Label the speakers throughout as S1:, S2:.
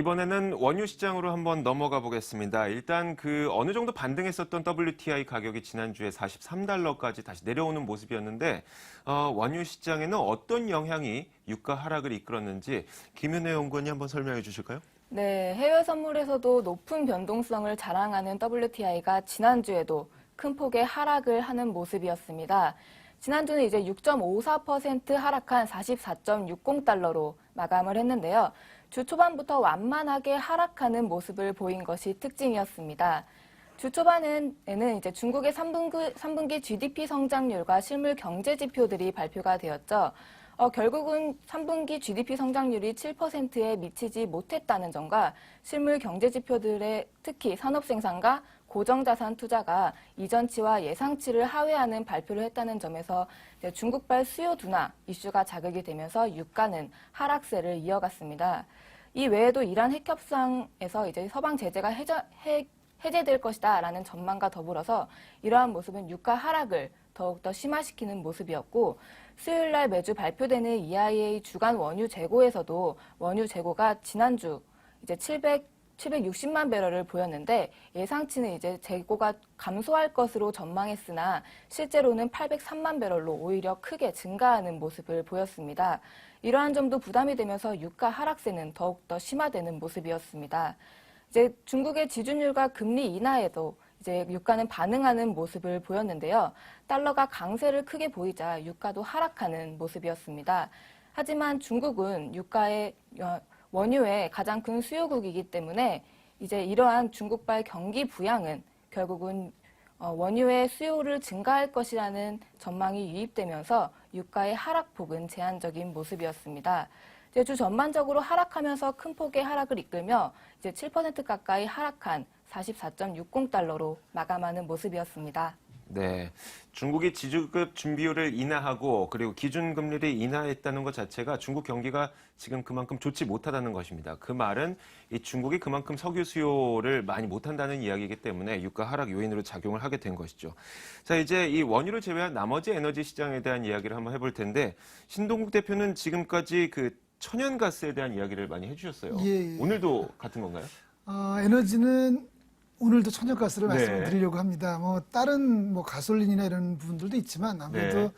S1: 이번에는 원유 시장으로 한번 넘어가 보겠습니다. 일단 어느 정도 반등했었던 WTI 가격이 지난주에 43달러까지 다시 내려오는 모습이었는데 원유 시장에는 어떤 영향이 유가 하락을 이끌었는지 김윤혜 연구원이 한번 설명해 주실까요?
S2: 네, 해외 선물에서도 높은 변동성을 자랑하는 WTI가 지난주에도 큰 폭의 하락을 하는 모습이었습니다. 지난주는 이제 6.54% 하락한 44.60달러로 마감을 했는데요. 주 초반부터 완만하게 하락하는 모습을 보인 것이 특징이었습니다. 주 초반에는 이제 중국의 3분기 GDP 성장률과 실물 경제 지표들이 발표가 되었죠. 결국은 3분기 GDP 성장률이 7%에 미치지 못했다는 점과 실물 경제 지표들의 특히 산업 생산과 고정자산 투자가 이전치와 예상치를 하회하는 발표를 했다는 점에서 중국발 수요 둔화 이슈가 자극이 되면서 유가는 하락세를 이어갔습니다. 이 외에도 이란 핵 협상에서 이제 서방 제재가 해제될 것이다라는 전망과 더불어서 이러한 모습은 유가 하락을 더욱더 심화시키는 모습이었고 수요일 날 매주 발표되는 EIA 주간 원유 재고에서도 원유 재고가 지난주 이제 760만 배럴을 보였는데 예상치는 이제 재고가 감소할 것으로 전망했으나 실제로는 803만 배럴로 오히려 크게 증가하는 모습을 보였습니다. 이러한 점도 부담이 되면서 유가 하락세는 더욱더 심화되는 모습이었습니다. 이제 중국의 지준율과 금리 인하에도 이제 유가는 반응하는 모습을 보였는데요. 달러가 강세를 크게 보이자 유가도 하락하는 모습이었습니다. 하지만 중국은 원유의 가장 큰 수요국이기 때문에 이제 이러한 중국발 경기 부양은 결국은 원유의 수요를 증가할 것이라는 전망이 유입되면서 유가의 하락폭은 제한적인 모습이었습니다. 이제 주 전반적으로 하락하면서 큰 폭의 하락을 이끌며 이제 7% 가까이 하락한 44.60달러로 마감하는 모습이었습니다.
S1: 네, 중국이 지주급 준비율을 인하하고 그리고 기준금리를 인하했다는 것 자체가 중국 경기가 지금 그만큼 좋지 못하다는 것입니다. 그 말은 이 중국이 그만큼 석유 수요를 많이 못한다는 이야기이기 때문에 유가 하락 요인으로 작용을 하게 된 것이죠. 자, 이제 이 원유를 제외한 나머지 에너지 시장에 대한 이야기를 한번 해볼 텐데 신동국 대표는 지금까지 천연가스에 대한 이야기를 많이 해주셨어요.
S3: 예.
S1: 오늘도 같은 건가요?
S3: 에너지는 오늘도 천연가스를
S1: 네.
S3: 말씀을 드리려고 합니다. 다른 가솔린이나 이런 부분들도 있지만 아무래도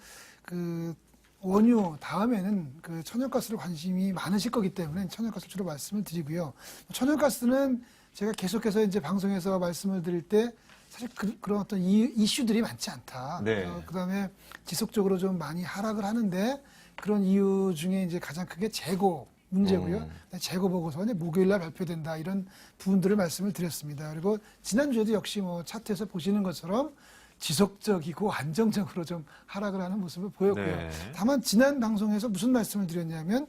S1: 네.
S3: 원유 다음에는 천연가스로 관심이 많으실 거기 때문에 천연가스를 주로 말씀을 드리고요. 천연가스는 제가 계속해서 이제 방송에서 말씀을 드릴 때 사실 그런 어떤 이슈들이 많지 않다.
S1: 네.
S3: 그다음에 지속적으로 좀 많이 하락을 하는데 그런 이유 중에 이제 가장 크게 재고 문제고요. 재고 보고서가 목요일날 발표된다 이런 부분들을 말씀을 드렸습니다. 그리고 지난주에도 역시 차트에서 보시는 것처럼 지속적이고 안정적으로 좀 하락을 하는 모습을 보였고요.
S1: 네.
S3: 다만 지난 방송에서 무슨 말씀을 드렸냐면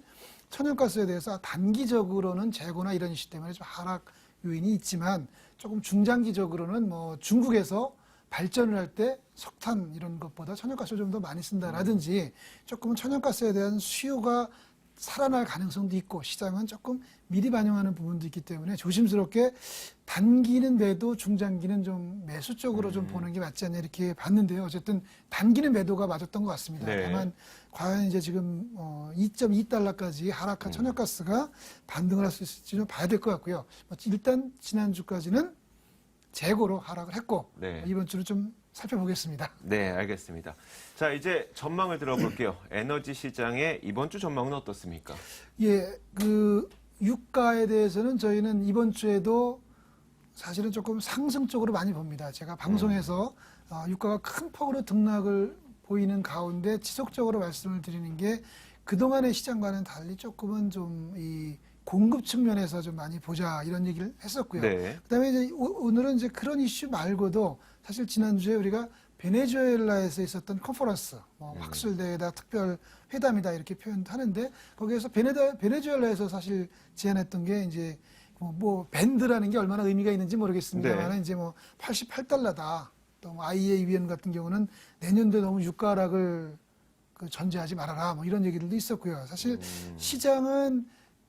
S3: 천연가스에 대해서 단기적으로는 재고나 이런 이슈 때문에 좀 하락 요인이 있지만 조금 중장기적으로는 중국에서 발전을 할 때 석탄 이런 것보다 천연가스를 좀 더 많이 쓴다라든지 조금은 천연가스에 대한 수요가 살아날 가능성도 있고 시장은 조금 미리 반영하는 부분도 있기 때문에 조심스럽게 단기는 매도, 중장기는 좀 매수 쪽으로 좀 보는 게 맞지 않냐 이렇게 봤는데요. 어쨌든 단기는 매도가 맞았던 것 같습니다.
S1: 네.
S3: 다만 과연 이제 지금 2.2달러까지 하락한 천연가스가 반등을 할 수 있을지 좀 봐야 될 것 같고요. 일단 지난주까지는 재고로 하락을 했고
S1: 네.
S3: 이번 주는 좀 살펴보겠습니다.
S1: 네, 알겠습니다. 자, 이제 전망을 들어볼게요. 에너지 시장의 이번 주 전망은 어떻습니까?
S3: 예, 유가에 대해서는 저희는 이번 주에도 사실은 조금 상승 쪽으로 많이 봅니다. 제가 방송에서 유가가 큰 폭으로 등락을 보이는 가운데 지속적으로 말씀을 드리는 게 그동안의 시장과는 달리 조금은 좀 이 공급 측면에서 좀 많이 보자 이런 얘기를 했었고요.
S1: 네.
S3: 그다음에 이제 오늘은 이제 그런 이슈 말고도 사실 지난주에 우리가 베네수엘라에서 있었던 컨퍼런스, 학술대회다, 특별 회담이다 이렇게 표현하는데 거기에서 베네수엘라에서 사실 제안했던 게 이제 밴드라는 게 얼마나 의미가 있는지 모르겠습니다만
S1: 네.
S3: 이제 88달러다. 또 IEA 위원 같은 경우는 내년도에 너무 유가 하락을 전제하지 말아라 이런 얘기들도 있었고요. 사실 시장은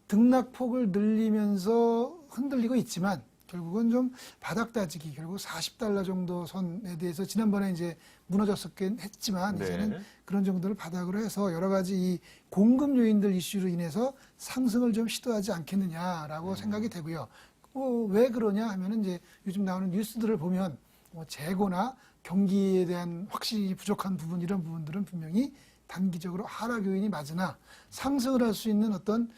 S3: 등락폭을 늘리면서 흔들리고 있지만 결국은 좀 바닥 다지기, 결국 $40 정도 선에 대해서 지난번에 이제 무너졌었긴 했지만
S1: 네.
S3: 이제는 그런 정도를 바닥으로 해서 여러 가지 이 공급 요인들 이슈로 인해서 상승을 좀 시도하지 않겠느냐라고 생각이 되고요. 왜 그러냐 하면은 이제 요즘 나오는 뉴스들을 보면 재고나 경기에 대한 확실히 부족한 부분 이런 부분들은 분명히 단기적으로 하락 요인이 맞으나 상승을 할 수 있는 어떤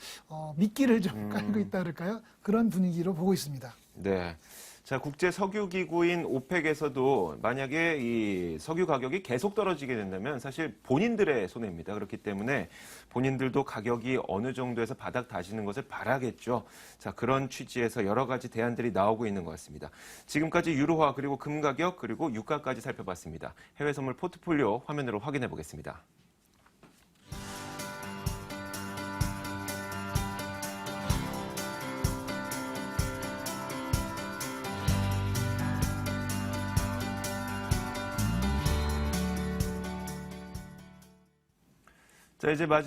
S3: 미끼를 좀 깔고 있다 그럴까요? 그런 분위기로 보고 있습니다.
S1: 네. 자, 국제 석유 기구인 오펙에서도 만약에 이 석유 가격이 계속 떨어지게 된다면 사실 본인들의 손해입니다. 그렇기 때문에 본인들도 가격이 어느 정도에서 바닥 다지는 것을 바라겠죠. 자, 그런 취지에서 여러 가지 대안들이 나오고 있는 것 같습니다. 지금까지 유로화 그리고 금 가격 그리고 유가까지 살펴봤습니다. 해외 선물 포트폴리오 화면으로 확인해 보겠습니다. 자, 이제 마지막